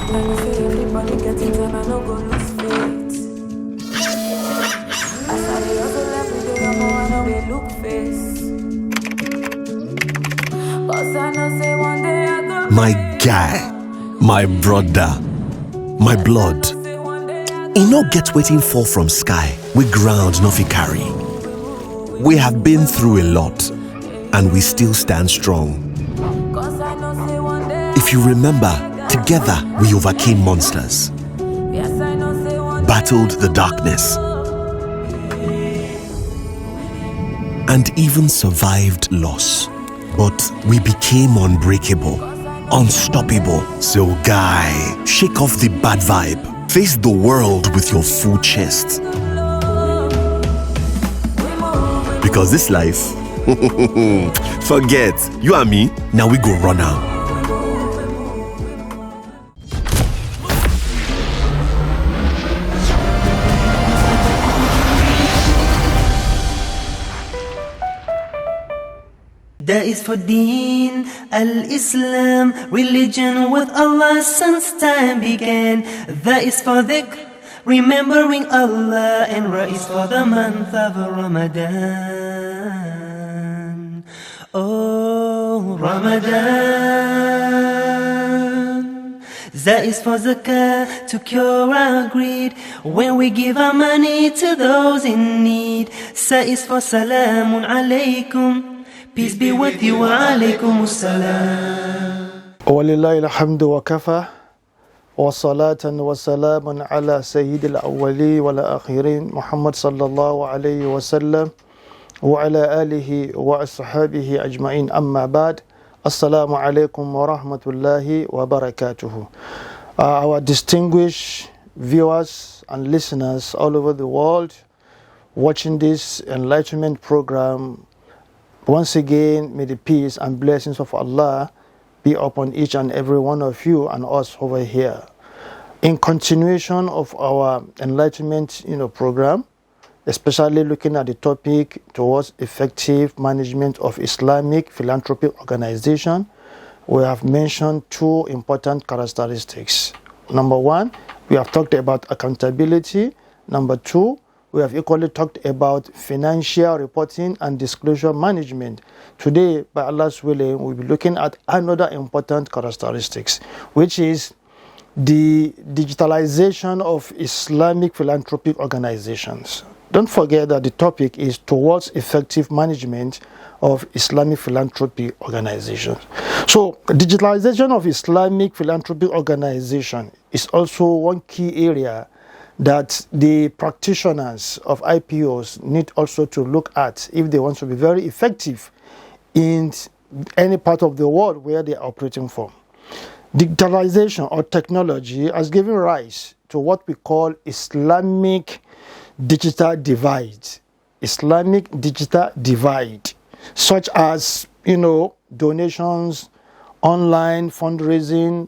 When you see everybody getting done, I no go lose faith. As I dey hustle every day, I know they look face. Cause I know say one day I go My guy, my brother, my blood. E no get wetin fall from sky, we ground no fit carry. We have been through a lot, and we still stand strong. If you remember, together we overcame monsters, battled the darkness, and even survived loss. But we became unbreakable, unstoppable. So guy, shake off the bad vibe. Face the world with your full chest. Because this life, forget, you and me, now we go run out. That is for Deen al-Islam, religion with Allah since time began. That is for dhikr, remembering Allah, and Ra is for the month of Ramadan. Oh, Ramadan. That is for zakah, to cure our greed, when we give our money to those in need. That is for salamun alaykum, peace be with you, wa alaykum assalam. ولله الحمد وكفى وصلاة وسلام على سيد الأولين والآخرين محمد صلى الله عليه وسلم وعلى آله وأصحابه أجمعين أما بعد السلام عليكم ورحمة الله وبركاته. Our distinguished viewers and listeners all over the world watching this enlightenment program, once again, may the peace and blessings of Allah be upon each and every one of you and us over here. In continuation of our enlightenment, program, especially looking at the topic towards effective management of Islamic philanthropic organization, we have mentioned two important characteristics. Number one, we have talked about accountability. Number two, we have equally talked about financial reporting and disclosure management. Today, by Allah's willing, we'll be looking at another important characteristics, which is the digitalization of Islamic philanthropic organizations. Don't forget that the topic is towards effective management of Islamic philanthropy organizations. So, digitalization of Islamic philanthropy organization is also one key area that the practitioners of IPOs need also to look at if they want to be very effective in any part of the world where they are operating from. Digitalization or technology has given rise to what we call Islamic digital divide. Islamic digital divide, such as, donations, online fundraising,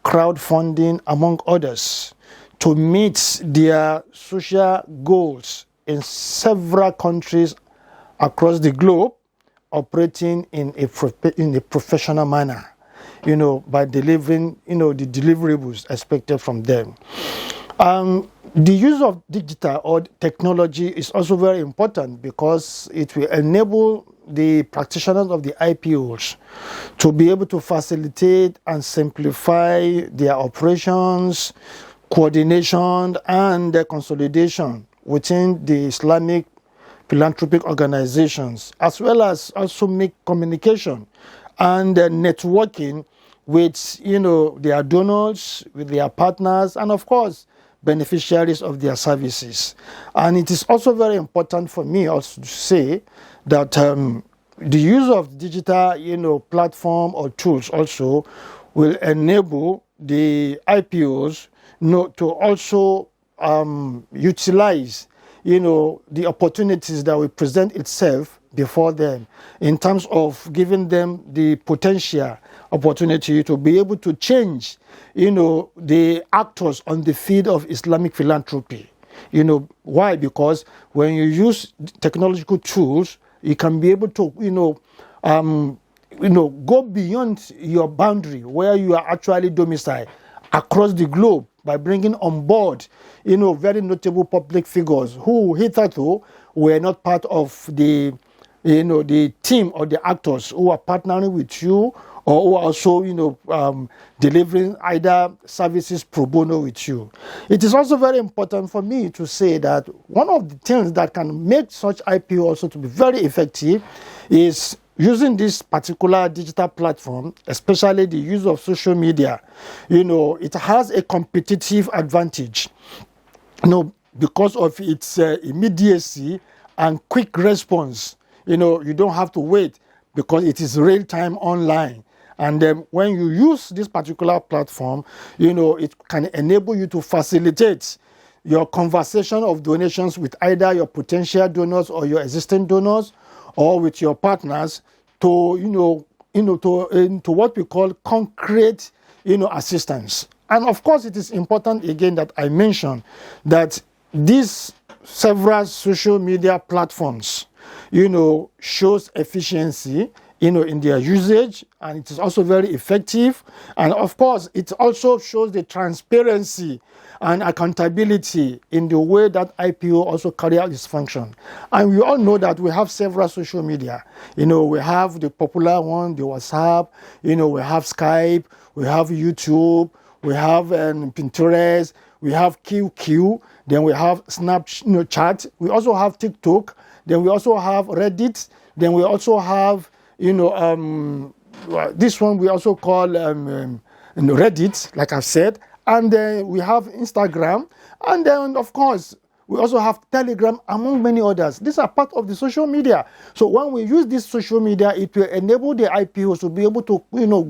crowdfunding, among others, to meet their social goals in several countries across the globe, operating in a professional manner, by delivering, the deliverables expected from them. The use of digital or technology is also very important because it will enable the practitioners of the IPOs to be able to facilitate and simplify their operations, coordination, and consolidation within the Islamic philanthropic organizations, as well as also make communication and networking with their donors, with their partners, and of course beneficiaries of their services. And it is also very important for me also to say that the use of digital platform or tools also will enable the IPOs to also utilize the opportunities that will present itself before them, in terms of giving them the potential opportunity to be able to change the actors on the field of Islamic philanthropy. Why? Because when you use technological tools, you can be able to go beyond your boundary where you are actually domiciled across the globe by bringing on board, very notable public figures who hitherto were not part of the team or the actors who are partnering with you, or who are also, delivering either services pro bono with you. It is also very important for me to say that one of the things that can make such IPO also to be very effective is using this particular digital platform, especially the use of social media. It has a competitive advantage, because of its immediacy and quick response. You don't have to wait because it is real-time online. And when you use this particular platform, it can enable you to facilitate your conversation of donations with either your potential donors or your existing donors, or with your partners to what we call concrete, assistance. And of course, it is important again that I mention that these several social media platforms, shows efficiency, in their usage, and it is also very effective. And of course, it also shows the transparency and accountability in the way that IPO also carry out its function. And we all know that we have several social media. We have the popular one, the WhatsApp, we have Skype, we have YouTube, we have Pinterest, we have QQ, then we have Snapchat, we also have TikTok, then we also have Reddit, then we also have this one we also call Reddit, like I've said, and then we have Instagram, and then of course we also have Telegram, among many others. These are part of the social media. So when we use this social media, it will enable the IPOs to be able to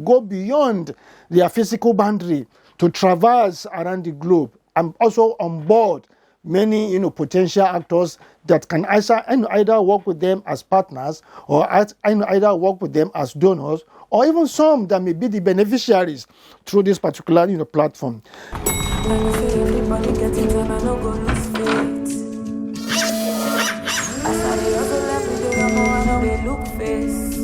go beyond their physical boundary, to traverse around the globe, and also on board many potential actors that can either work with them as partners, or either work with them as donors, or even some that may be the beneficiaries through this particular platform. Everybody getting time, I no go lose faith. As I dey hustle every day, I know they look face.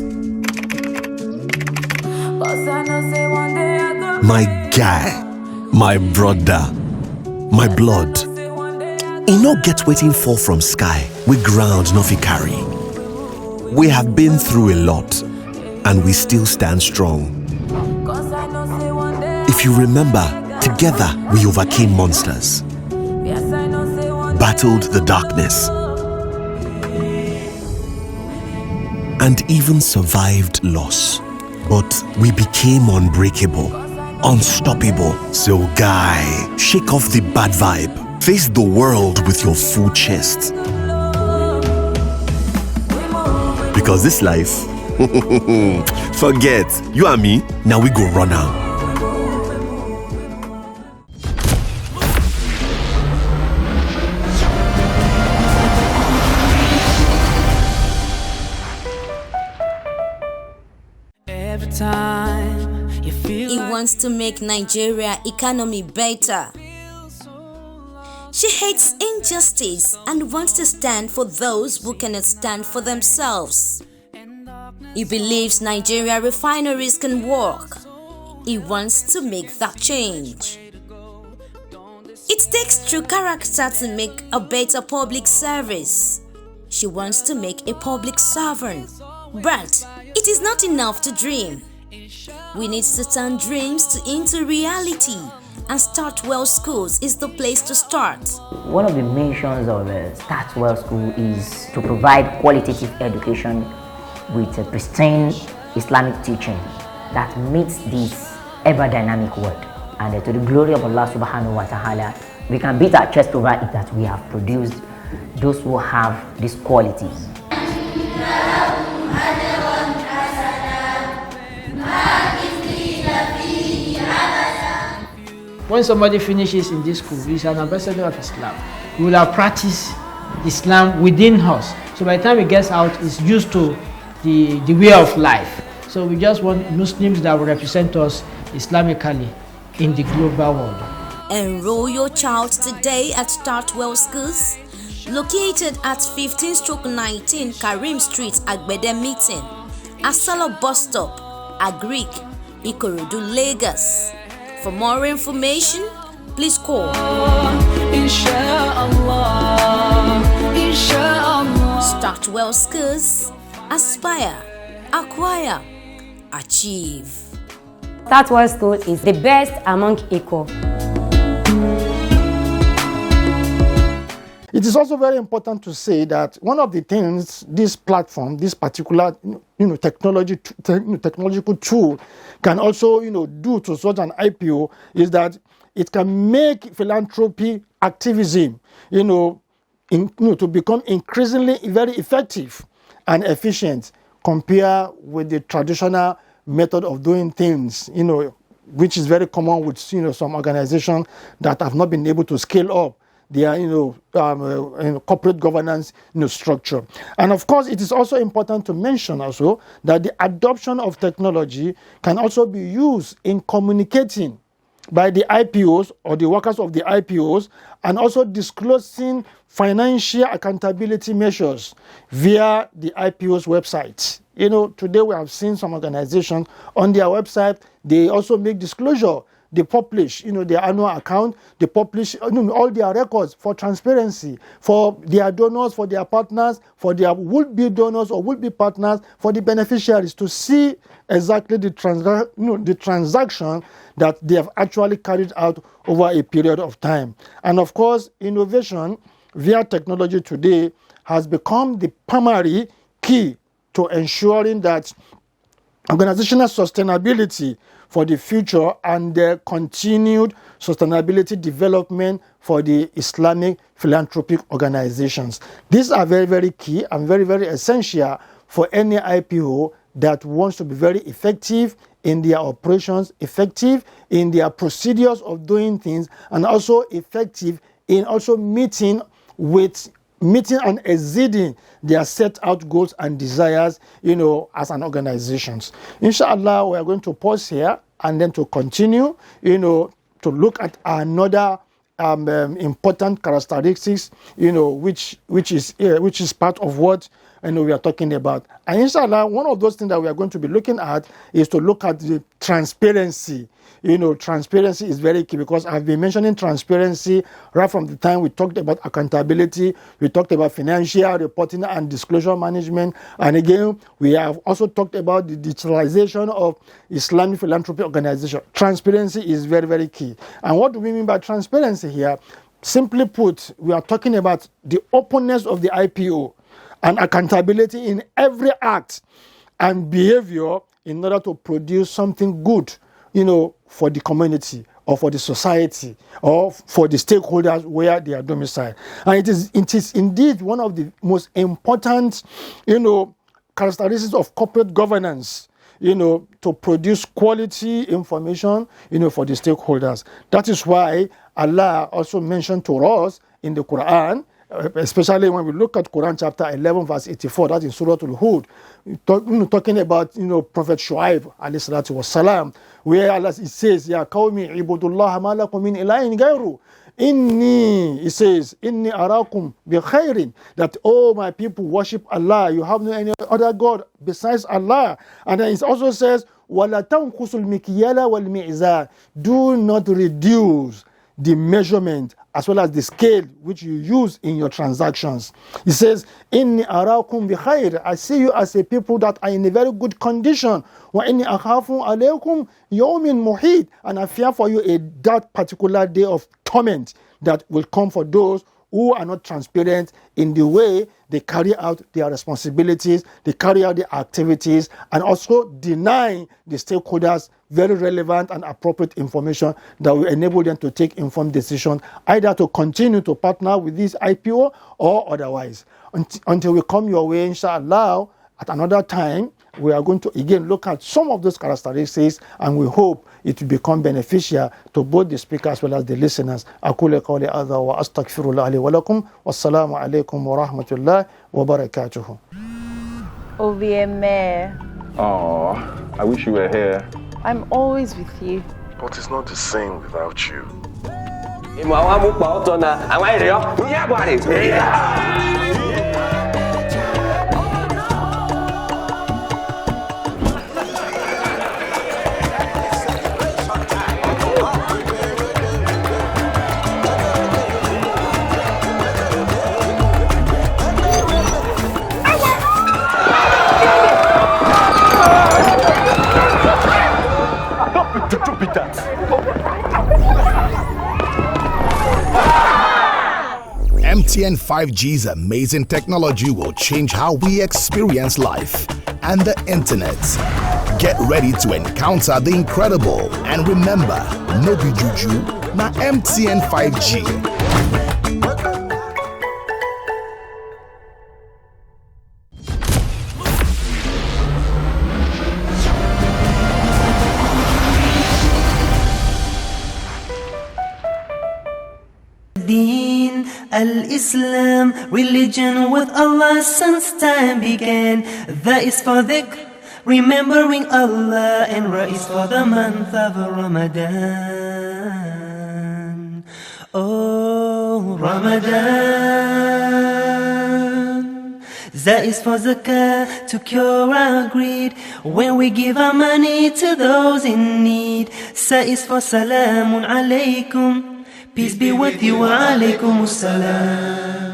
'Cause I know say one day I go. My guy, my brother, my blood. E no get wetin fall from sky, we ground no fit carry. We have been through a lot, and we still stand strong. 'Cause I know say one day. If you remember, together we overcame monsters, Yes, I know say one day. battled the darkness, and even survived loss. But we became unbreakable, unstoppable. So guy, shake off the bad vibe. Face the world with your full chest. Because this life, forget, you and me, now we go run out. Every time you feel He like wants to make Nigeria economy better. She hates injustice and wants to stand for those who cannot stand for themselves. He believes Nigeria refineries can work. He wants to make that change. It takes true character to make a better public service. She wants to make a public servant. But it is not enough to dream. We need to turn dreams into reality, and Startwell Schools is the place to start. One of the missions of Startwell School is to provide qualitative education with a pristine Islamic teaching that meets this ever-dynamic world. And to the glory of Allah subhanahu wa ta'ala, we can beat our chest over it that we have produced those who have these qualities. When somebody finishes in this school, he's an ambassador of Islam. We will have practiced Islam within us. So by the time he gets out, he's used to the way of life. So we just want Muslims that will represent us Islamically in the global world. Enroll your child today at Startwell Schools, located at 15/19 Karim Street, Agbede Meeting, Asalo Bus Stop, Agric, Ikorodu, Lagos. For more information, please call Start Well Skills. Aspire, acquire, achieve. Start Well School is the best among equal. It is also very important to say that one of the things this platform, this particular technological tool can also do to such an IPO is that it can make philanthropy activism to become increasingly very effective and efficient compared with the traditional method of doing things, which is very common with some organizations that have not been able to scale up their corporate governance structure. And of course, it is also important to mention also that the adoption of technology can also be used in communicating by the IPOs or the workers of the IPOs, and also disclosing financial accountability measures via the IPO's website. Today we have seen some organizations on their website, they also make disclosure. They publish, their annual account. They publish all their records for transparency, for their donors, for their partners, for their would-be donors or would-be partners, for the beneficiaries to see exactly the transaction that they have actually carried out over a period of time. And of course, innovation via technology today has become the primary key to ensuring that organizational sustainability for the future and the continued sustainability development for the Islamic philanthropic organizations. These are very, very key and very, very essential for any IPO that wants to be very effective in their operations, effective in their procedures of doing things, and also effective in also meeting and exceeding their set out goals and desires, as an organization. Inshallah, we are going to pause here and then to continue, to look at another important characteristics, which is part of what we are talking about. And inshallah, one of those things that we are going to be looking at is to look at the transparency. Transparency is very key, because I've been mentioning transparency right from the time we talked about accountability, we talked about financial reporting and disclosure management, and again, we have also talked about the digitalization of Islamic philanthropy organization. Transparency is very, very key. And what do we mean by transparency here? Simply put, we are talking about the openness of the IPO and accountability in every act and behavior in order to produce something good, for the community or for the society or for the stakeholders where they are domiciled. And it is indeed one of the most important, characteristics of corporate governance, to produce quality information, for the stakeholders. That is why Allah also mentioned to us in the Quran, especially when we look at Quran chapter 11 verse 84, that is Surah Al-Hud, talking about Prophet Shu'aib alayhi salatu wassalam, where Allah says, Ya qawmi ibudullah ma lakum min ilahin ghayru. He says, Inni arakum bi khairin, that my people worship Allah, you have no any other God besides Allah. And then it also says, Wala tanqusul mikyala wal mi'zan, do not reduce the measurement as well as the scale which you use in your transactions. He says, Inni arakum bi khair, I see you as a people that are in a very good condition. Wa inni akhafu alaykum yawmin muhit, and I fear for you that particular day of torment that will come for those who are not transparent in the way they carry out their responsibilities, they carry out their activities, and also deny the stakeholders very relevant and appropriate information that will enable them to take informed decisions, either to continue to partner with this IPO or otherwise. Until we come your way, inshallah, at another time, we are going to again look at some of those characteristics, and we hope it will become beneficial to both the speaker as well as the listeners. أقول قولي هذا وأستغفر الله لي ولكم والسلام عليكم ورحمة الله وبركاته. OVMA. Oh, I wish you were here. I'm always with you. But it's not the same without you. MTN 5G's amazing technology will change how we experience life and the internet. Get ready to encounter the incredible, and remember, no be juju, na MTN 5G. Deen al-Islam, religion with Allah since time began. That is for dhikr, remembering Allah, and Ra is for the month of Ramadan. Oh, Ramadan. That is for zakah, to cure our greed, when we give our money to those in need. That is for salamun alaykum, peace be with you, wa alaykum assalam.